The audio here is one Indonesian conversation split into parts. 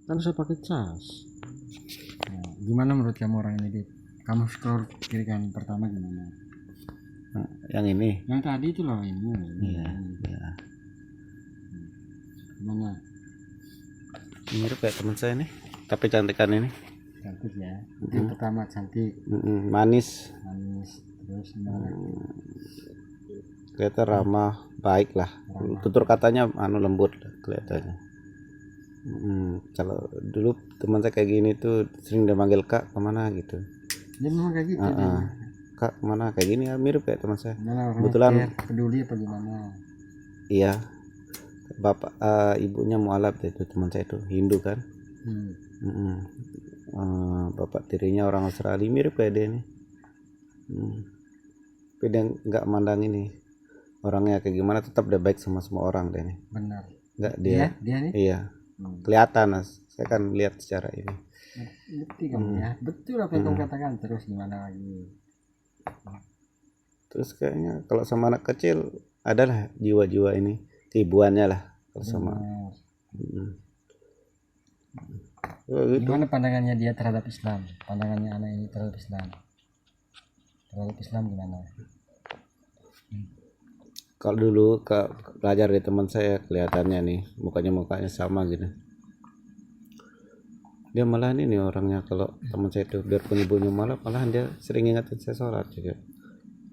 Kan saya pakai cas. Nah, gimana menurut kamu orang ini, Dit? Kamu scroll kiri kan pertama gimana? Yang ini. Yang tadi itu loh ini. Iya. Gimana? Mirip kayak teman saya nih, tapi cantikan ini. Cantik ya. Yang pertama cantik. Manis. Terus gimana? Kelihatan ramah, baik lah. Tutur katanya lembut lah kelihatannya. Kalau dulu teman saya kayak gini tuh sering dia manggil kak kemana gitu. Dia memang kayak gitu. Kak kemana kayak gini ya, mirip kayak teman saya. Kebetulan peduli apa gimana? Iya, bapak ibunya mualaf itu teman saya itu Hindu kan. Bapak tirinya orang Australia, mirip kayak dia nih. Tapi dia nggak mandang ini orangnya kayak gimana, tetap dia baik sama semua orang deh nih. Benar. Nggak dia nih? Iya. Kelihatan Mas, saya kan lihat secara ini. Bukti kamu ya, betul apa yang kamu katakan. Terus gimana lagi? Terus kayaknya kalau sama anak kecil adalah jiwa-jiwa ini keibuannya lah kalau sama. Gimana pandangannya dia terhadap Islam? Pandangannya anak ini terhadap Islam? Terhadap Islam gimana? Kalau dulu belajar dari teman saya kelihatannya nih mukanya sama gitu. Dia malahan ini orangnya, kalau teman saya itu biarpun ibunya malahan dia sering ingetin saya sholat juga.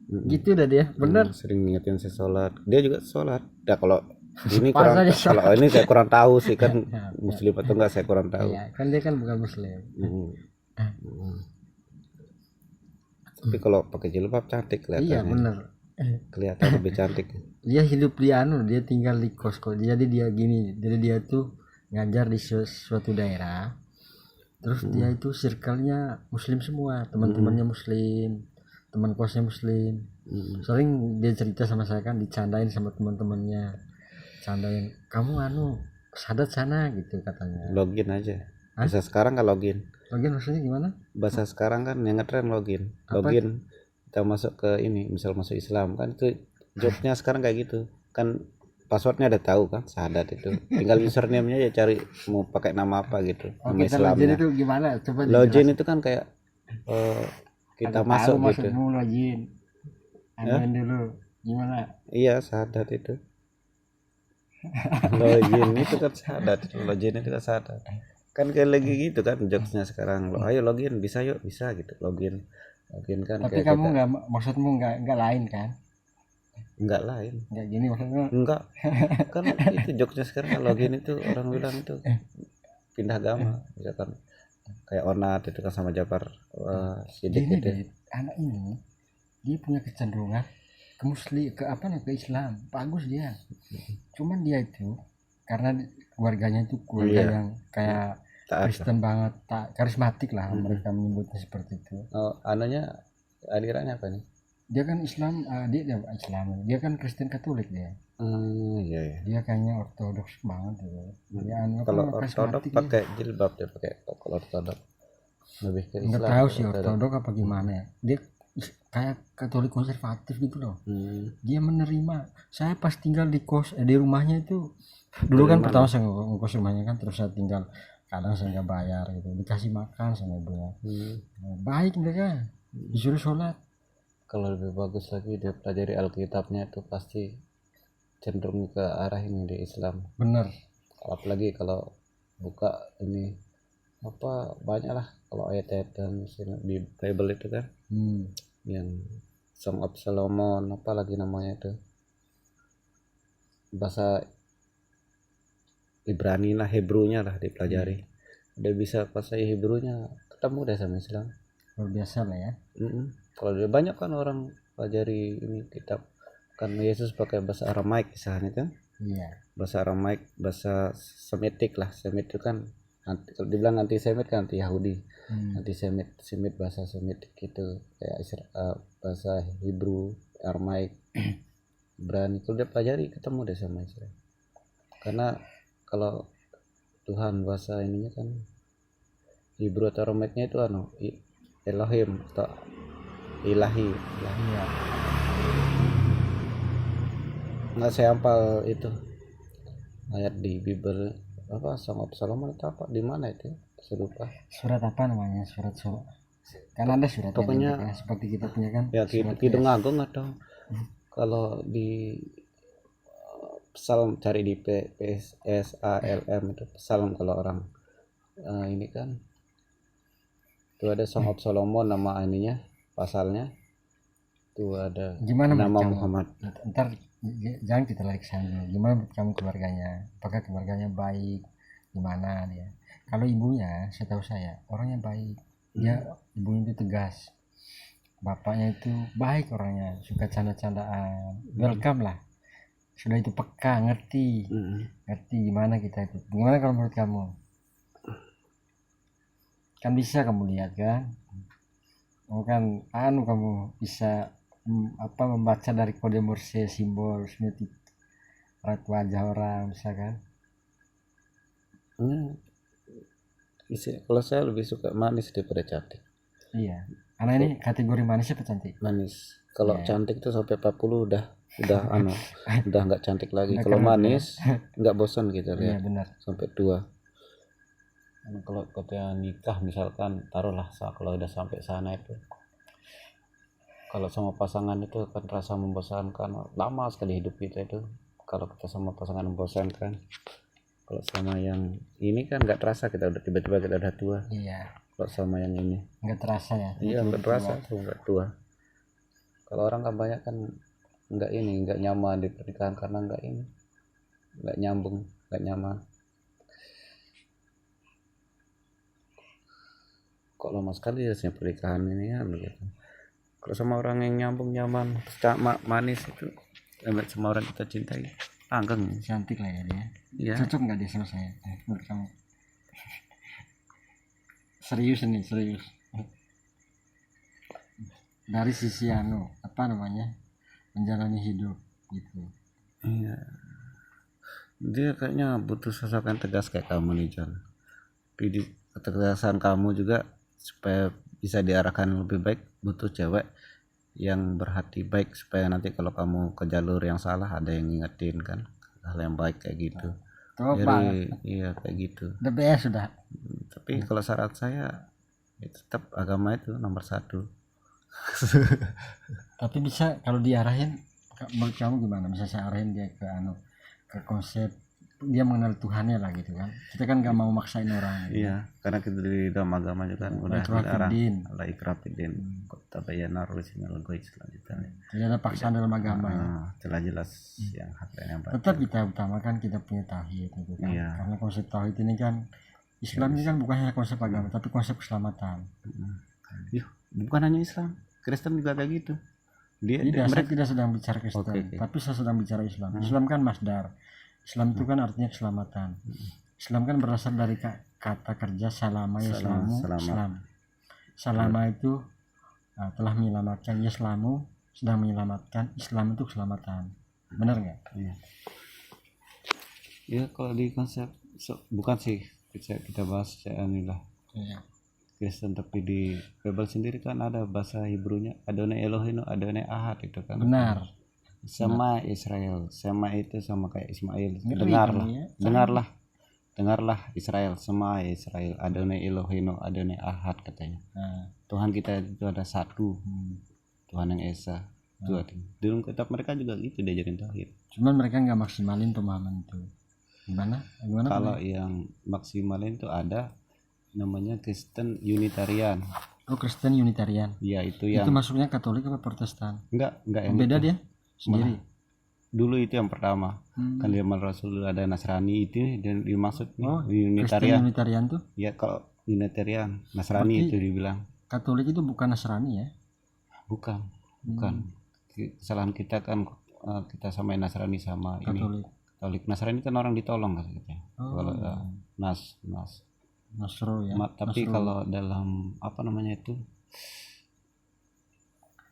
Gitu dah dia, bener. Sering ingetin saya sholat. Dia juga sholat. Nah kalau ini kalau ini saya kurang tahu sih kan muslim atau enggak, saya kurang tahu. Iya, kan dia kan bukan muslim. Tapi kalau pakai jilbab cantik kelihatannya. Iya bener. Kelihatan lebih cantik. Dia hidup di dia tinggal di kos. Jadi dia gini, jadi dia tuh ngajar di suatu daerah. Terus dia itu circle-nya muslim semua, teman-temannya muslim, teman kosnya muslim. Sering dia cerita sama saya kan, dicandain sama teman-temannya. Candain, kamu sadat sana gitu katanya. Login aja. Bahasa sekarang kan login. Login maksudnya gimana? Bahasa sekarang kan yang ngetren login. Login kita masuk ke ini, misal masuk Islam kan itu jobnya sekarang kayak gitu. Kan passwordnya ada tahu kan, syahadat itu. Tinggal username-nya ya cari mau pakai nama apa gitu. Nama Islamnya. Login itu gimana? Coba login itu kan kayak kita masuk gitu. Maksudmu login. Amain dulu. Gimana? Iya, syahadat itu. Login itu kan syahadat. Login itu kan syahadat. Kan kayak lagi gitu kan jokesnya sekarang. Ayo login, bisa yuk, bisa gitu. Login kan. Tapi kamu nggak, maksudmu nggak lain kan? Enggak lain. Enggak gini maksudnya. Enggak. Kan itu jokesnya sekarang login itu orang bilang itu pindah agama. Misalkan kayak Onat itu kan sama Japar Sidik gitu. Anak ini dia punya kecenderungan ke Islam. Bagus dia. Cuman dia itu karena keluarganya itu keluarga yang kayak Kristen banget, karismatik lah mereka menyebutnya seperti itu. Alirannya apa nih? Dia kan Islam, dia kan Kristen Katolik dia. Iya. Dia kayaknya ortodoks banget gitu. Kalau ortodoks pakai jilbab, dia pakai kalau ortodoks lebih ke Islam. Nggak tahu sih ortodoks apa gimana ya. Dia kayak Katolik konservatif gitu loh. Dia menerima. Saya pas tinggal di rumahnya itu dulu kan pertama saya ngekos rumahnya kan, terus saya tinggal, kadang saya nggak bayar gitu, dikasih makan sama ibunya. Baik mereka, disuruh sholat. Kalau lebih bagus lagi dia pelajari Alkitabnya itu pasti cenderung ke arah ini di Islam. Bener. Apalagi kalau buka ini banyak lah kalau ayat-ayat dan di Bible itu kan. Yang Song of Solomon lagi namanya itu, bahasa Ibrani lah, Hebrunya lah dipelajari. Udah bisa bahasa Hebrunya, ketemu deh sama Islam. Luar biasa lah ya. Kalau dia banyak kan orang pelajari ini kitab kan, Yesus pakai bahasa Aramaik misalnya kan. Iya. Bahasa Aramaik, bahasa Semitik lah. Semit itu kan kalau dibilang anti Semit kan anti Yahudi. Anti Semit bahasa Semitik gitu, kayak bahasa Hebrew, Aramaik, Ibrani. Kalau dia pelajari ketemu deh sama Islam. Karena kalau Tuhan bahasa ininya kan Hebrew atau Aramaiknya itu Elohim atau ilahi. Iya. Nggak saya hafal itu ayat di Bible apa Song of Solomon atau apa, di mana itu saya lupa. Surat apa namanya, surat Solo kan ada suratnya Pokoknya nanti kan, seperti kita punya kan ya surat Kidung Yas. Agung atau kalau di psalm cari di PSALM itu psalm kalau orang ini kan itu ada Song of Solomon nama ininya pasalnya itu ada Gimana menurut nama kamu? Muhammad. Ntar jangan kita lari ke sana dulu. Gimana menurut kamu keluarganya? Apakah keluarganya baik? Gimana dia? Kalau ibunya, setahu saya orangnya baik. Dia ibunya itu tegas. Bapaknya itu baik orangnya, suka canda-candaan. Welcome lah. Sudah itu peka, ngerti. Ngerti gimana kita itu. Gimana kalau menurut kamu? Kan bisa kamu lihat kan? Kan kamu bisa membaca dari kode Morse, simbol semetik raut wajah orang, misalkan. Kalau saya lebih suka manis daripada cantik. Iya, karena ini kategori manis apa cantik? Manis. Kalau cantik tuh sampai 40 udah udah nggak cantik lagi. Udah Kalau keren, manis nggak bosan gitu Iya lihat benar. sampai tua. Kalau katanya nikah misalkan taruhlah kalau udah sampai sana itu, kalau sama pasangan itu akan terasa membosankan, lama sekali hidup kita itu kalau kita sama pasangan membosankan. Kalau sama yang ini kan nggak terasa, kita udah tiba-tiba kita udah tua. Iya, Kalau sama yang ini nggak terasa ya. iya nggak terasa tuh nggak tua. Kalau orang kan banyak kan nggak nyaman di pernikahan karena nggak nyambung, nggak nyaman. Kok lama sekali ya pernikahan ini ya begitu. Kalau sama orang yang nyambung nyaman manis itu sama orang kita cintai langgeng, Cantik lah ya dia. iya. Cocok nggak dia sama saya? Menurut kamu? Serius nih, serius. Dari sisi apa namanya, menjalani hidup gitu. Iya, dia kayaknya butuh sosok yang tegas kayak kamu nih John. Tapi ketegasan kamu juga supaya bisa diarahkan lebih baik, butuh cewek yang berhati baik supaya nanti kalau kamu ke jalur yang salah ada yang ngingetin kan hal yang baik kayak gitu. Jadi iya kayak gitu. The best sudah. Tapi kalau syarat saya ya tetap agama itu nomor 1. Tapi bisa kalau diarahin, menurut kamu gimana? Bisa saya arahin dia ke konsep dia mengenal Tuhannya lah gitu kan. Kita kan nggak mau maksain orang gitu. Iya, karena kita di dalam agama juga kan udah dilarang la ikrafidin kota bayana rusinal goy selanjutnya. Tidak ada paksaan dalam agama ya. Jelas yang hak dan yang batin. Tetap kita utamakan kita punya tauhid gitu kan. Iya. Karena konsep tauhid ini kan Islam ini kan bukan hanya konsep agama tapi konsep keselamatan. Bukan hanya Islam, Kristen juga kayak gitu. Saya tidak sedang bicara Kristen, tapi saya sedang bicara Islam. Islam kan masdar. Islam itu kan artinya keselamatan. Islam kan berasal dari kata kerja salama ya Islam. Salama itu telah menyelamatkan, ya Islamu sedang menyelamatkan, Islam itu keselamatan. Benar nggak? Iya. Ya kalau di konsep bukan sih kita bahas inilah. Iya. Kristen, tapi di Bible sendiri kan ada bahasa Hebrunya Adonai Elohim, Adonai Ahad itu kan. Benar. Sama Israel, sama itu sama kayak Ismail. Dengarlah Israel, sama Israel, Adonai Elohim, Adonai Ahad katanya. Tuhan kita itu ada satu, Tuhan yang esa. Di dalam kitab mereka juga gitu diajarin tauhid. Cuman mereka nggak maksimalin pemahaman itu. Gimana? Kalau yang maksimalin itu ada namanya Kristen Unitarian. Oh, Kristen Unitarian. Iya, itu yang. Itu masuknya Katolik apa Protestan? Enggak yang beda itu. Dia sendiri. Dulu itu yang pertama. Kan di zaman Rasul ada Nasrani itu dan dimaksud Unitarian. Unitarian tuh? Ya kalau Unitarian, Nasrani itu dibilang. Katolik itu bukan Nasrani ya? Bukan. Kesalahan kita kan kita samain Nasrani sama Katolik. Katolik. Nasrani kan orang ditolong kan katanya. Kalau Nasro ya. Tapi kalau dalam apa namanya itu?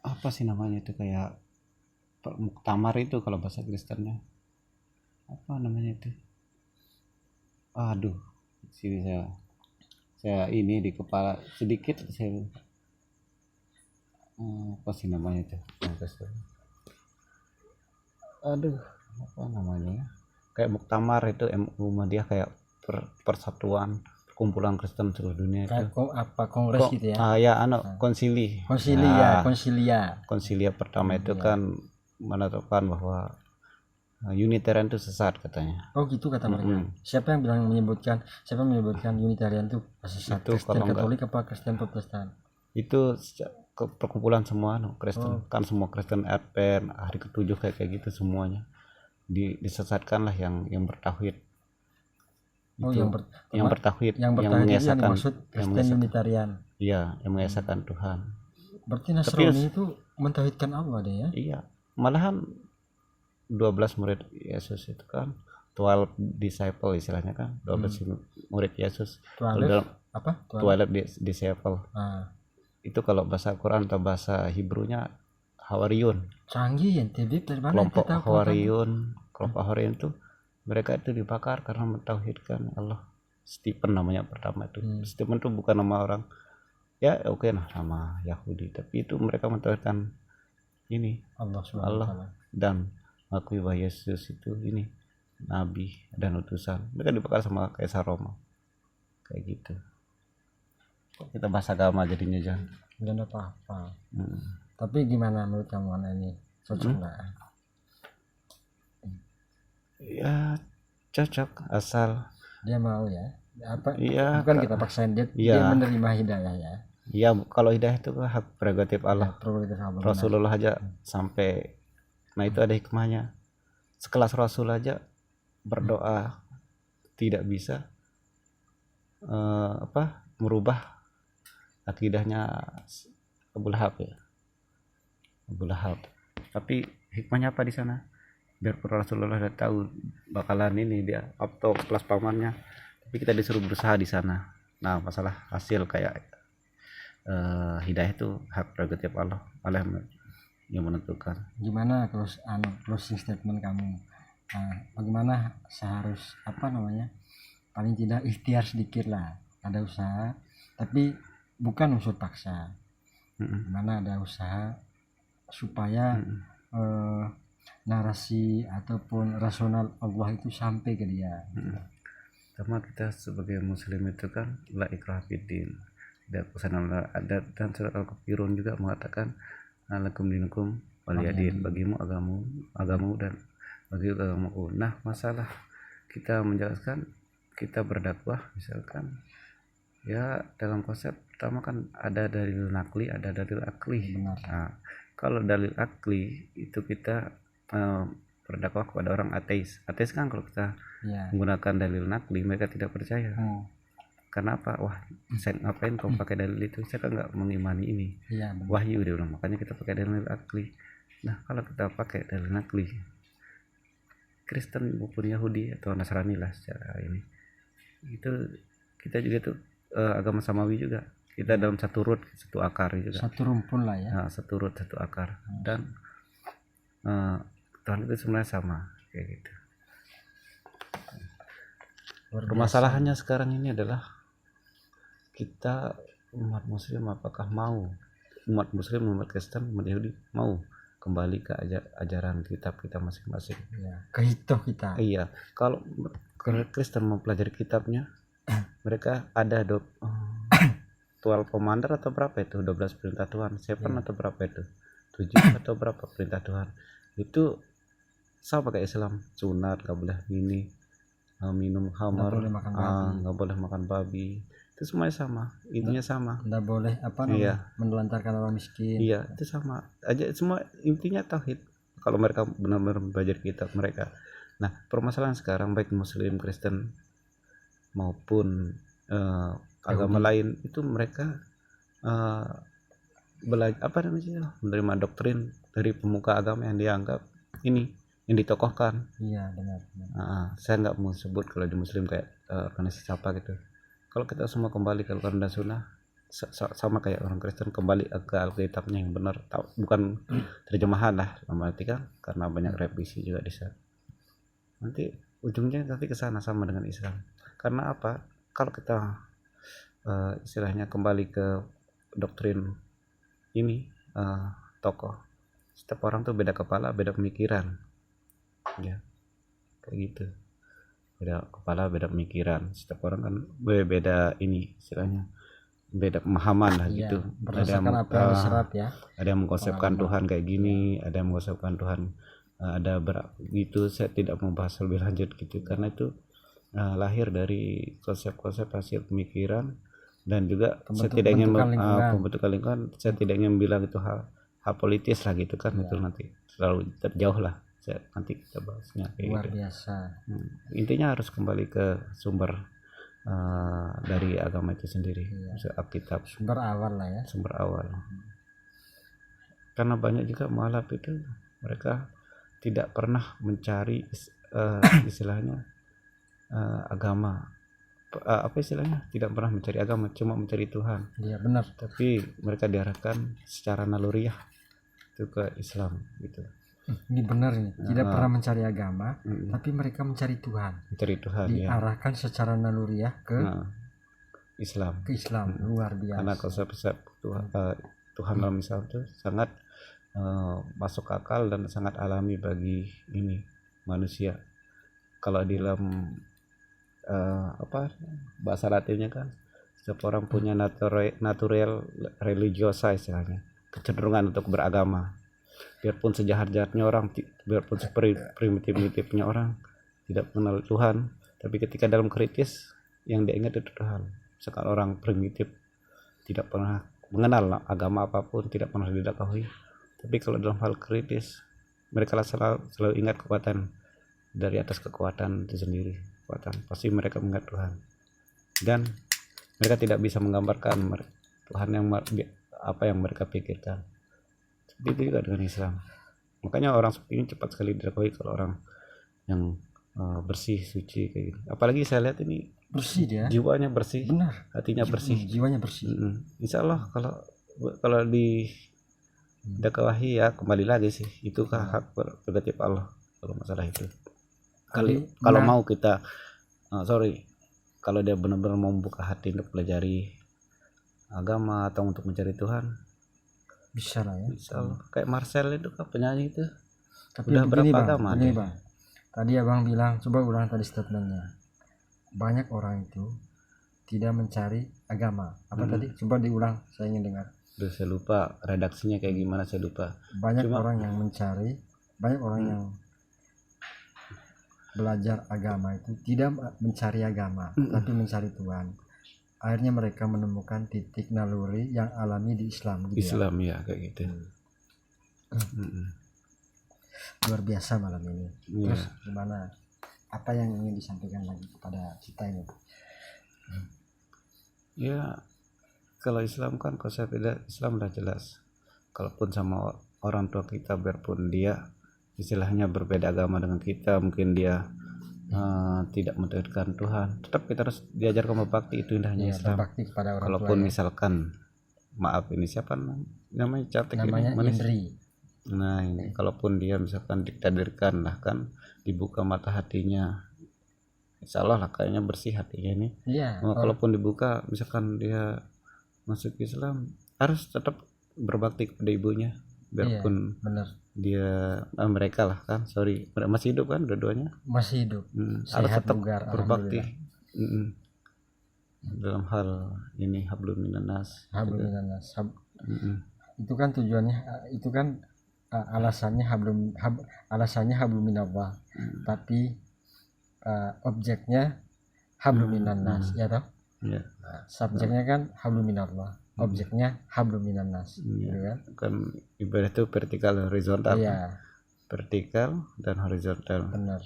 Apa sih namanya itu kayak muktamar itu kalau bahasa Kristennya apa namanya itu, sini saya ini di kepala sedikit saya apa sih namanya itu apa namanya kayak muktamar itu Muhammadiyah kayak persatuan perkumpulan Kristen seluruh dunia itu. Kayak kongres gitu ya. Ya konsili. Konsilia pertama itu kan menetapkan bahwa Unitarian itu sesat katanya. Oh gitu kata mereka. Siapa yang menyebutkan Unitarian itu sesat? Itu Kristen Katolik apa Kristen Protestan? Itu perkumpulan semua Kristen. Kan semua Kristen Advent hari ke-7 kayak gitu semuanya disesatkan lah yang bertauhid. Yang bertauhid yang mengesahkan Kristen Unitarian. Iya, yang mengesahkan Tuhan. Berarti Nasrani itu mentauhidkan Allah deh ya? Iya, malahan 12 murid Yesus itu kan 12 disciple istilahnya kan 12 murid Yesus. 12 disciple. Itu kalau bahasa Quran atau bahasa Hebrew-nya Hawariyun. Canggih ya, dari mana kelompok Hawariyun itu mereka itu dibakar karena mentauhidkan Allah. Stephen namanya pertama itu. Stephen itu bukan nama orang ya nama Yahudi, tapi itu mereka mentauhidkan ini Allah dan mengakui bahwa Yesus itu ini nabi dan utusan. Mereka dibakar sama Kaisar Roma kayak gitu. Kita bahas agama jadinya jangan apa-apa. Tapi gimana menurut kamu ini cocok nggak? Ya cocok asal dia mau ya. Bukan kita paksain dia menerima hidayah ya. Iya, kalau hidayah itu hak prerogatif Allah. Rasulullah aja sampai itu ada hikmahnya. Sekelas Rasul aja berdoa tidak bisa merubah akidahnya Abu Lahab. Tapi hikmahnya apa di sana? Biar Rasulullah udah tahu bakalan ini dia atau kelas pamannya, tapi kita disuruh berusaha di sana. Nah, masalah hasil kayak hidayah itu hak prerogatif Allah yang menentukan. Gimana closing statement kamu? Bagaimana seharus paling tidak ikhtiar sedikit lah, ada usaha tapi bukan unsur paksa. Gimana ada usaha supaya narasi ataupun rasional Allah itu sampai ke dia. Sama kita sebagai muslim itu kan la ikraha fiddin, tidak pesanan adat, dan surat Al-Kafirun juga mengatakan lakum dinukum waliyadin, bagimu agamamu dan bagi agamaku. Nah, masalah kita menjelaskan, kita berdakwah misalkan ya dalam konsep pertama kan ada dalil nakli, ada dalil akli. Nah, kalau dalil akli itu kita berdakwah kepada orang ateis kan kalau kita menggunakan dalil nakli mereka tidak percaya. Karena apa? Wah, saya ngapain kau pakai dalil itu? Saya kan nggak mengimani ini. Wahyu dia bilang, makanya kita pakai dalil akli. Nah, kalau kita pakai dalil nakli, Kristen maupun Yahudi atau Nasrani lah secara ini, itu kita juga tuh agama samawi juga. Kita dalam satu root, satu akar juga. Satu rumpun lah ya. Nah, satu root, satu akar. Dan Tuhan itu sebenarnya sama kayak gitu. Permasalahannya sekarang ini adalah kita umat muslim apakah mau, umat muslim, umat Kristen, umat Yahudi mau kembali ke ajaran kitab kita masing-masing ke hitoh kita. Iya, kalau Kristen mempelajari kitabnya mereka ada 12 commander atau berapa itu, 12 perintah Tuhan, 7 atau berapa itu, 7 atau berapa perintah Tuhan itu sama pakai Islam. Sunat, gak boleh minum khamar, gak boleh makan babi, itu semuanya sama, intinya sama. Nggak boleh menelantarkan orang miskin. Iya, itu sama aja, semua intinya tauhid. Kalau mereka benar-benar belajar kitab mereka. Nah, permasalahan sekarang baik Muslim, Kristen maupun agama lain itu mereka menerima doktrin dari pemuka agama yang dianggap ini yang ditokohkan. Iya, benar. Saya nggak mau sebut kalau di Muslim kayak organisasi apa gitu. Kalau kita semua kembali ke Al-Quran dan Sunnah, sama kayak orang Kristen kembali ke Alkitabnya yang benar, bukan terjemahan lah, berarti kan karena banyak revisi juga di sana. Nanti ujungnya ke sana sama dengan Islam. Karena apa? Kalau kita istilahnya kembali ke doktrin ini tokoh, setiap orang tuh beda kepala, beda pemikiran, ya kayak gitu. beda kepala, beda pemikiran. Setiap orang kan beda ini istilahnya, beda pemahaman lah Iya, gitu. berdasarkan apa yang diserap ya. Ada yang mengkonsepkan Tuhan kayak gini, ada yang mengkonsepkan Tuhan ada gitu. Saya tidak mau bahas lebih lanjut gitu karena itu lahir dari konsep-konsep hasil pemikiran, dan juga saya tidak ingin pembentukan lingkungan. Saya tidak ingin bilang itu hal politis lah gitu kan. Itu nanti terlalu terjauh lah. Nanti kita bahasnya kayak luar gitu. biasa. Intinya harus kembali ke sumber dari agama itu sendiri, Alkitab, sumber awal lah ya, sumber awal. Karena banyak juga mualaf itu mereka tidak pernah mencari istilahnya agama, apa istilahnya, tidak pernah mencari agama, cuma mencari Tuhan. Iya benar. Tapi mereka diarahkan secara naluriah itu ke Islam gitu. Ini benar nih, tidak pernah mencari agama, tapi mereka mencari Tuhan. Mencari Tuhan, diarahkan secara naluriah ke Islam. Ke Islam, luar biasa. Karena konsep Tuhan dalam Islam itu sangat masuk akal dan sangat alami bagi ini manusia. Kalau di dalam bahasa Latinnya kan, setiap orang punya natural religiosa istilahnya, kecenderungan untuk beragama. Biarpun sejahat-jahatnya orang, biarpun primitif-primitifnya orang, tidak mengenal Tuhan, tapi ketika dalam kritis yang dia ingat itu Tuhan. Misalkan orang primitif tidak pernah mengenal agama apapun, tidak pernah didakwahi, tapi kalau dalam hal kritis mereka selalu ingat kekuatan dari atas kekuatan itu sendiri, kekuatan, pasti mereka mengingat Tuhan, dan mereka tidak bisa menggambarkan Tuhan yang apa yang mereka pikirkan. Begitu juga dengan Islam. Makanya orang seperti ini cepat sekali didakwahi kalau orang yang bersih, suci kayak gitu. Apalagi saya lihat ini bersih dia, jiwanya bersih. Benar. Hatinya bersih, jiwanya bersih. Insya Allah kalau didakwahi ya kembali lagi sih, itu hak prerogatif Allah kalau masalah itu. Kalau mau kita kalau dia benar-benar mau membuka hati untuk pelajari agama atau untuk mencari Tuhan, bisa lah ya. Insya Allah. Kayak Marcel itu kan penyanyi itu. Tapi udah berapa agama deh. Bang. Tadi abang bilang, coba ulang tadi statementnya. Banyak orang itu tidak mencari agama. Apa tadi? Coba diulang, saya ingin dengar. Udah saya lupa redaksinya kayak gimana, saya lupa. Banyak orang yang mencari, banyak orang yang belajar agama itu tidak mencari agama, tapi mencari Tuhan. Akhirnya mereka menemukan titik naluri yang alami di Islam gitu. Islam ya kayak gitu. Luar biasa malam ini. Terus gimana? Apa yang ingin disampaikan lagi kepada kita ini? Ya, kalau Islam kan konsep Islam udah jelas. Kalaupun sama orang tua kita, biarpun dia istilahnya berbeda agama dengan kita, mungkin dia tidak mendekatkan Tuhan, tetap kita harus diajarkan berbakti. Itu indahnya Islam. Berbakti kepada orang kalaupun tua, misalkan maaf ini siapa namanya cantik namanya ini, Indri. Nah ini kalaupun dia misalkan ditakdirkan lah kan, dibuka mata hatinya, insya Allah lah kayaknya bersih hatinya ini. Kalaupun dibuka misalkan dia masuk Islam, harus tetap berbakti kepada ibunya, biarpun benar. Dia mereka lah kan, masih hidup kan, dua-duanya masih hidup, harus tetap berbakti dalam hal ini hablum minannas. Itu kan tujuannya, itu kan alasannya hablum minallah, tapi objeknya hablum minannas, ya toh? Subjeknya kan hablum minallah, objeknya hablum minannas, gitu kan ibadah itu vertikal horizontal. Vertikal dan horizontal. Benar.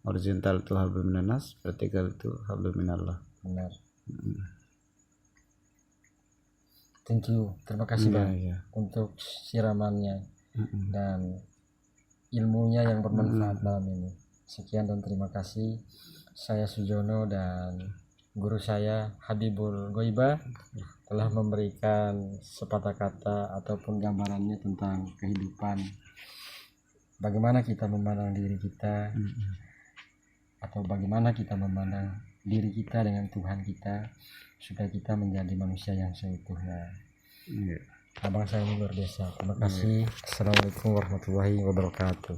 Horizontal itu hablum minannas, vertikal itu hablum minallah. Benar. Thank you, terima kasih Bang untuk siramannya dan ilmunya yang bermanfaat malam ini. Sekian dan terima kasih. Saya Sujono dan guru saya Habibul Goiba telah memberikan sepatah kata ataupun gambarannya tentang kehidupan, bagaimana kita memandang diri kita, atau bagaimana kita memandang diri kita dengan Tuhan kita, supaya kita menjadi manusia yang seutuhnya. Abang saya ini luar biasa. Terima kasih. Assalamualaikum warahmatullahi wabarakatuh.